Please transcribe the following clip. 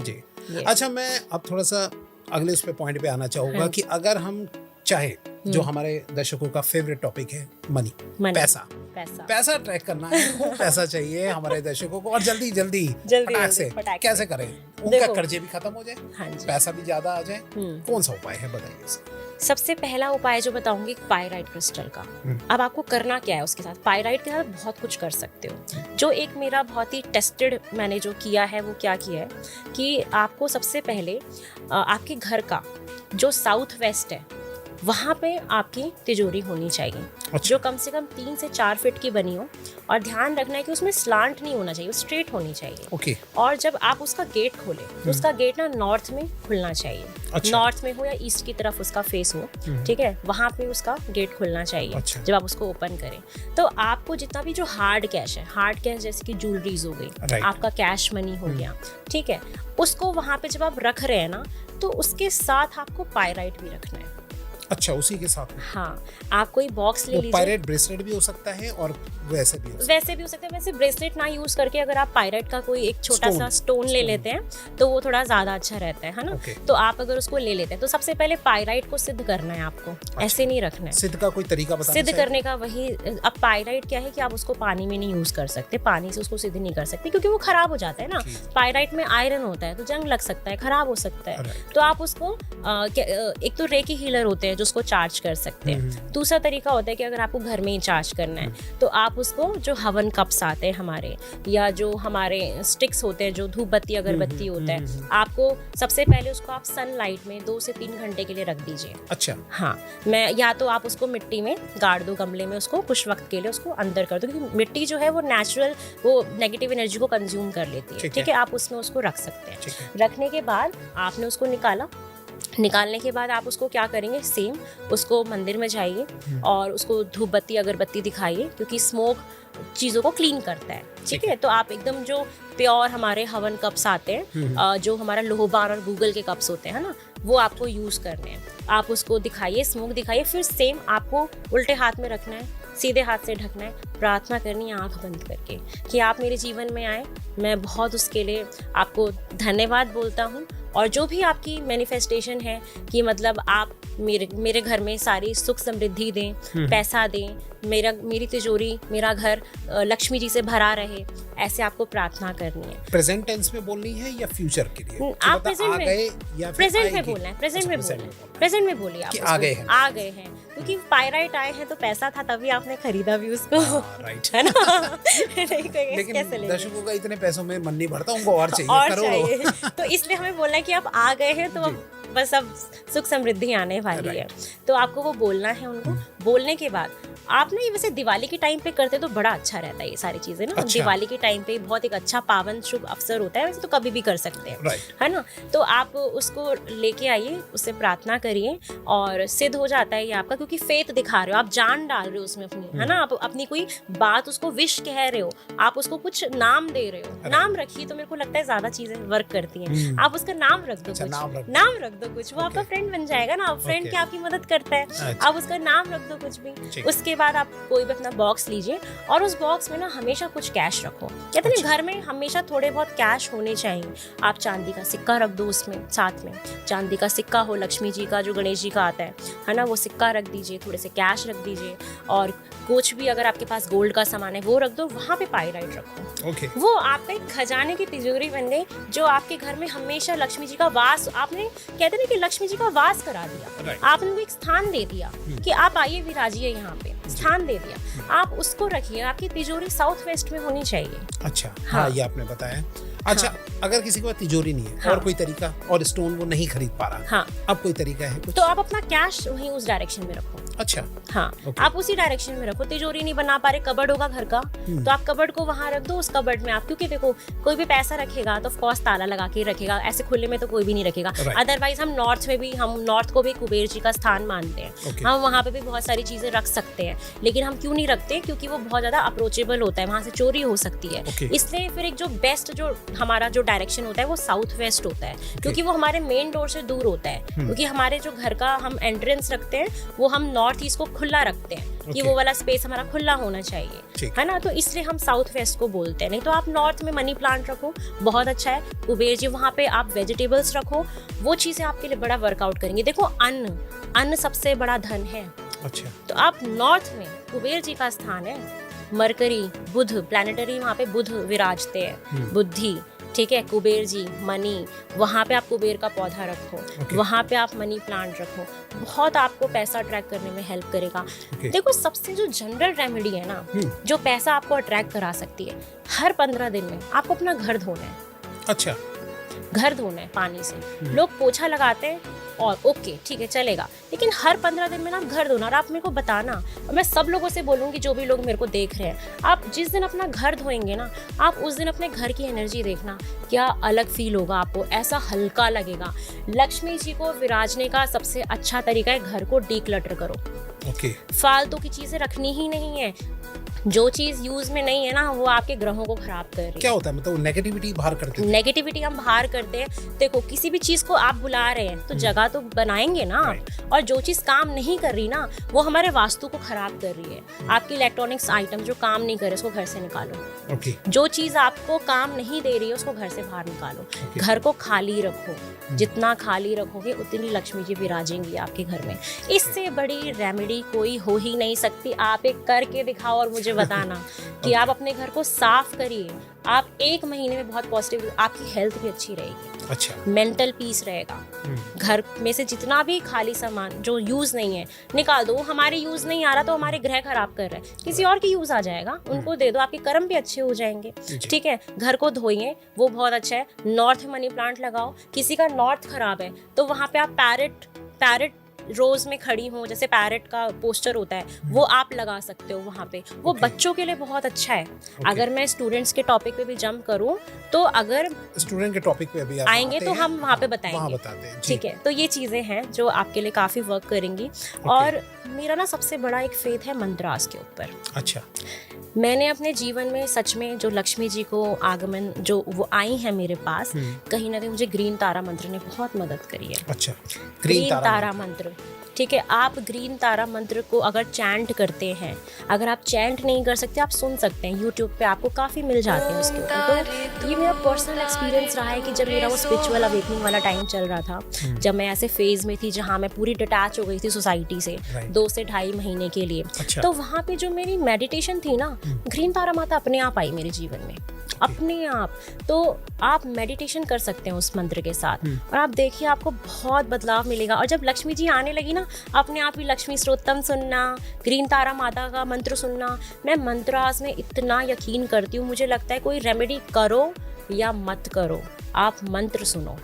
जी। Yes. अच्छा, मैं अब थोड़ा सा अगले उस पे पॉइंट पे आना चाहूंगा हाँ कि अगर हम चाहे, जो हमारे दर्शकों का फेवरेट टॉपिक है, मनी, पैसा ट्रैक करना है, खूब पैसा चाहिए हमारे दर्शकों को और जल्दी जल्दी फटाक से, कैसे करें? उनका कर्जे भी खत्म हो जाए, हाँ जी, पैसा भी ज्यादा आ जाए, कौन सा उपाय है, बताइए इसका। सबसे पहला उपाय जो बताऊंगी पायराइट क्रिस्टल का। अब आपको करना क्या है उसके साथ? पायराइट के साथ बहुत कुछ कर सकते हो। जो एक मेरा बहुत ही टेस्टेड मैंने जो किया है वो क्या किया है कि आपको सबसे पहले आपके घर का जो साउथ वेस्ट है वहाँ पे आपकी तिजोरी होनी चाहिए। अच्छा। जो कम से कम 3 से 4 फीट की बनी हो, और ध्यान रखना है कि उसमें स्लांट नहीं होना चाहिए, स्ट्रेट होनी चाहिए। ओके। और जब आप उसका गेट खोले तो उसका गेट ना नॉर्थ में खुलना चाहिए। अच्छा। नॉर्थ में हो या ईस्ट की तरफ उसका फेस हो, ठीक है, वहाँ पे उसका गेट खुलना चाहिए। अच्छा। जब आप उसको ओपन करें तो आपको जितना भी जो हार्ड कैश है, हार्ड कैश जैसे कि ज्वेलरीज हो गई, आपका कैश मनी हो गया, ठीक है, उसको वहाँ पे जब आप रख रहे हैं ना तो उसके साथ आपको पायराइट भी रखना है। अच्छा, उसी के साथ में? हाँ, आप कोई बॉक्स ले लीजिए। पायराइट ब्रेसलेट भी हो सकता है और वैसे भी हो सकता है। वैसे ब्रेसलेट ना यूज करके अगर आप पायराइट का कोई एक छोटा सा स्टोन ले लेते हैं तो वो थोड़ा ज्यादा अच्छा रहता है ना। तो आप अगर उसको ले लेते हैं तो सबसे पहले पायराइट को सिद्ध करना है आपको। अच्छा। ऐसे नहीं रखना है। सिद्ध का कोई तरीका बताना सिद्ध करने का वही, अब पायराइट क्या है कि आप उसको पानी में नहीं यूज कर सकते, पानी से उसको सिद्ध नहीं कर सकते क्योंकि वो खराब हो जाता है ना। पायराइट में आयरन होता है तो जंग लग सकता है, खराब हो सकता है। तो आप उसको एक तो रेकी हीलर होते हैं जो उसको चार्ज कर सकते हैं। दूसरा तरीका होता है कि अगर आपको घर में ही चार्ज करना है तो आप उसको, जो हवन कप्स आते हैं हमारे, या जो हमारे स्टिक्स होते हैं, जो धूप बत्ती अगरबत्ती होता है, आपको सबसे पहले उसको आप सनलाइट में 2 से 3 घंटे के लिए रख दीजिए। अच्छा। हाँ, मैं या तो आप उसको मिट्टी में गाड़ दो, गमले में उसको कुछ वक्त के लिए उसको अंदर कर दो, क्योंकि मिट्टी जो है वो नेचुरल वो नेगेटिव एनर्जी को कंज्यूम कर लेती है। ठीक है, आप उसमें उसको रख सकते हैं। रखने के बाद आपने उसको निकालने के बाद आप उसको क्या करेंगे, सेम उसको मंदिर में जाइए और उसको धूप बत्ती अगरबत्ती दिखाइए, क्योंकि स्मोक चीज़ों को क्लीन करता है। ठीक है, तो आप एकदम जो प्योर हमारे हवन कप्स आते हैं, जो हमारा लोहबान और गूगल के कप्स होते हैं ना, वो आपको यूज़ करने हैं। आप उसको दिखाइए, स्मोक दिखाइए, फिर सेम आपको उल्टे हाथ में रखना है, सीधे हाथ से ढकना है, प्रार्थना करनी है आंख बंद करके कि आप मेरे जीवन में आए, मैं बहुत उसके लिए आपको धन्यवाद बोलता हूँ। और जो भी आपकी मैनिफेस्टेशन है कि मतलब आप मेरे घर में सारी सुख समृद्धि दें, पैसा दें, मेरी तिजोरी, मेरा घर लक्ष्मी जी से भरा रहे, ऐसे आपको प्रार्थना करनी है। प्रेजेंट टेंस में बोलनी है या फ्यूचर के लिए? आप प्रेजेंट में बोलना है, प्रेजेंट में बोलिए आप, आ गए हैं, क्योंकि पायराइट आए हैं तो पैसा था तभी आपने खरीदा भी उसको। राइट है ना। लेकिन दर्शकों का इतने पैसों में मन नहीं भरता, उनको और चाहिए। तो इसलिए हमें बोलना है कि आप आ गए हैं तो बस अब सुख समृद्धि आने वाली है। तो आपको वो बोलना है उनको। बोलने के बाद आप ना, ये वैसे दिवाली के टाइम पे करते तो बड़ा अच्छा रहता है ये सारी चीजें ना। अच्छा। दिवाली के टाइम पे बहुत एक अच्छा पावन शुभ अवसर होता है, वैसे तो कभी भी कर सकते हैं, है ना। तो आप उसको लेके आइए, उससे प्रार्थना करिए और सिद्ध हो जाता है ये आपका, क्योंकि फेथ दिखा रहे हो आप, जान डाल रहे हो उसमें अपनी, है ना। आप अपनी कोई बात उसको विश कह रहे हो, आप उसको कुछ नाम दे रहे हो। नाम रखिए तो मेरे को लगता है ज्यादा चीजें वर्क करती हैं। आप उसका नाम रख दो, नाम रख दो कुछ, वो आपका फ्रेंड बन जाएगा ना। फ्रेंड क्या आपकी मदद करता है, आप उसका नाम रख दो कुछ भी। उसके बाद आप कोई भी अपना बॉक्स लीजिए और उस बॉक्स में ना हमेशा कुछ कैश रखो। कहते हैं घर में हमेशा थोड़े बहुत कैश होने चाहिए। आप चांदी का सिक्का रख दो उसमें, साथ में चांदी का सिक्का हो, लक्ष्मी जी का जो गणेश जी का आता है ना, वो सिक्का रख दीजिए, थोड़े से कैश रख दीजिए, और कुछ भी अगर आपके पास गोल्ड का सामान है वो रख दो। वहाँ पे पायराइट रखो। वो आपका एक खजाने की तिजोरी बन गई, जो आपके घर में हमेशा लक्ष्मी जी का वास, आपने कहते हैं कि लक्ष्मी जी का वास करा दिया। आपने उनको एक स्थान दे दिया कि आप आइए विराजिए, यहाँ पे स्थान दे दिया। आप उसको रखिए। आपकी तिजोरी साउथ वेस्ट में होनी चाहिए। अच्छा, हाँ, ये आपने बताया। अच्छा, अगर किसी के पास तिजोरी नहीं है, और कोई तरीका, और स्टोन वो नहीं खरीद पा रहा, अब कोई तरीका है कुछ? तो आप अपना कैश वहीं उस डायरेक्शन में रखो। अच्छा, हाँ, आप उसी डायरेक्शन में रखो। तिजोरी नहीं बना पा रहे, कबर्ड होगा घर का, तो आप कबर्ड को वहां रख दो। उस कबर्ड में आप, क्योंकि देखो कोई भी पैसा रखेगा तो ऑफ कोर्स ताला लगा के रखेगा, ऐसे खुले में तो कोई भी नहीं रखेगा। अदरवाइज हम नॉर्थ को भी कुबेर जी का स्थान मानते हैं। हम वहाँ पे भी बहुत सारी चीजें रख सकते हैं, लेकिन हम क्यों नहीं रखते? क्योंकि वो बहुत ज्यादा अप्रोचेबल होता है, वहां से चोरी हो सकती है। इसलिए फिर एक जो बेस्ट, जो हमारा जो डायरेक्शन होता है वो साउथ वेस्ट होता है, क्योंकि वो हमारे मेन डोर से दूर होता है। क्योंकि हमारे जो घर का हम एंट्रेंस रखते हैं वो हम नॉर्थ नॉर्थ ईस्ट को खुला रखते हैं कि वो वाला स्पेस हमारा खुला होना चाहिए, है ना। तो इसलिए हम साउथ वेस्ट को बोलते हैं। नहीं तो आप नॉर्थ में मनी प्लांट रखो, बहुत अच्छा है। कुबेर जी वहाँ पे आप वेजिटेबल्स रखो, वो चीज़ें आपके लिए बड़ा वर्कआउट करेंगी। देखो अन्न सबसे बड़ा धन है। अच्छा, तो आप नॉर्थ में कुबेर जी का स्थान है, मरकरी, बुध, प्लैनेटरी वहाँ पे बुध विराजते हैं, बुद्धि, ठीक है। कुबेर जी, मनी, वहाँ पे आप कुबेर का पौधा रखो, वहाँ पे आप मनी प्लांट रखो, बहुत आपको पैसा अट्रैक्ट करने में हेल्प करेगा। देखो सबसे जो जनरल रेमेडी है ना, जो पैसा आपको अट्रैक्ट करा सकती है, हर 15 दिन में आपको अपना घर धोना है। अच्छा, घर धोना है पानी से। लोग पोछा लगाते हैं और ओके ठीक है चलेगा, लेकिन हर 15 दिन में ना घर धोना। और आप मेरे को बताना, और मैं सब लोगों से बोलूँगी जो भी लोग मेरे को देख रहे हैं, आप जिस दिन अपना घर धोएंगे ना, आप उस दिन अपने घर की एनर्जी देखना, क्या अलग फील होगा आपको, ऐसा हल्का लगेगा। लक्ष्मी जी को विराजने का सबसे अच्छा तरीका है घर को डीक्लटर करो। फालतू की चीज़ें रखनी ही नहीं है। जो चीज यूज में नहीं है ना, वो आपके ग्रहों को खराब कर रही है। क्या होता है मतलब नेगेटिविटी बाहर करते हैं? नेगेटिविटी हम बाहर करते हैं। देखो किसी भी चीज को आप बुला रहे हैं तो जगह तो बनाएंगे ना आप, और जो चीज काम नहीं कर रही ना, वो हमारे वास्तु को खराब कर रही है। आपकी इलेक्ट्रॉनिक्स आइटम जो काम नहीं कर रहे उसको घर से निकालो। जो चीज आपको काम नहीं दे रही है उसको घर से बाहर निकालो। घर को खाली रखो, जितना खाली रखोगे उतनी लक्ष्मी जी विराजेंगी आपके घर में। इससे बड़ी रेमेडी कोई हो ही नहीं सकती। आप एक करके दिखाओ और मुझे बताना कि आप अपने घर को साफ करिए। आप 1 महीने में बहुत पॉजिटिव, आपकी हेल्थ भी अच्छी रहेगी। अच्छा, मेंटल पीस रहेगा। घर में से जितना भी खाली सामान जो यूज नहीं है निकाल दो। हमारे यूज नहीं आ रहा तो हमारे ग्रह खराब कर रहे हैं, किसी और की यूज आ जाएगा, उनको दे दो, आपके कर्म भी अच्छे हो जाएंगे। ठीक है, घर को धोइए, वो बहुत अच्छा है। नॉर्थ में मनी प्लांट लगाओ। किसी का नॉर्थ खराब है तो वहाँ पे आप पैरेट रोज में खड़ी हो, जैसे पैरेट का पोस्टर होता है, वो आप लगा सकते हो वहाँ पे। वो बच्चों के लिए बहुत अच्छा है। अगर मैं स्टूडेंट्स के टॉपिक पे भी जंप करूँ तो अगर स्टूडेंट के टॉपिक पे भी आप आएंगे तो हम वहाँ पे बताएंगे। ठीक है, तो ये चीज़ें हैं जो आपके लिए काफ़ी वर्क करेंगी। और मेरा ना सबसे बड़ा एक फेथ है मंत्रास के ऊपर। अच्छा, मैंने अपने जीवन में सच में जो लक्ष्मी जी को आगमन जो वो आई है मेरे पास, कहीं ना कहीं मुझे ग्रीन तारा मंत्र ने बहुत मदद करी है। अच्छा, ग्रीन तारा मंत्र, ठीक है। आप ग्रीन तारा मंत्र को अगर चैंट करते हैं, अगर आप चैंट नहीं कर सकते आप सुन सकते हैं, यूट्यूब पे आपको काफ़ी मिल जाते हैं उसके ऊपर। तो ये मेरा पर्सनल एक्सपीरियंस रहा है कि जब मेरा वो स्पिरिचुअल अवेकनिंग वाला टाइम चल रहा था, जब मैं ऐसे फेज में थी जहाँ मैं पूरी डिटैच हो गई थी सोसाइटी से 2 से 2.5 महीने के लिए। अच्छा। तो वहाँ पे जो मेरी मेडिटेशन थी ना, ग्रीन तारा माता अपने आप आई मेरे जीवन में, अपने आप। तो आप मेडिटेशन कर सकते हैं उस मंत्र के साथ और आप देखिए आपको बहुत बदलाव मिलेगा। और जब लक्ष्मी जी आने लगी ना, अपने आप ही लक्ष्मी स्तोत्रम सुनना, ग्रीन तारा माता का मंत्र सुनना। मैं मंत्रास में इतना यकीन करती हूँ, मुझे लगता है कोई रेमेडी करो या मत करो, आप मंत्र सुनो।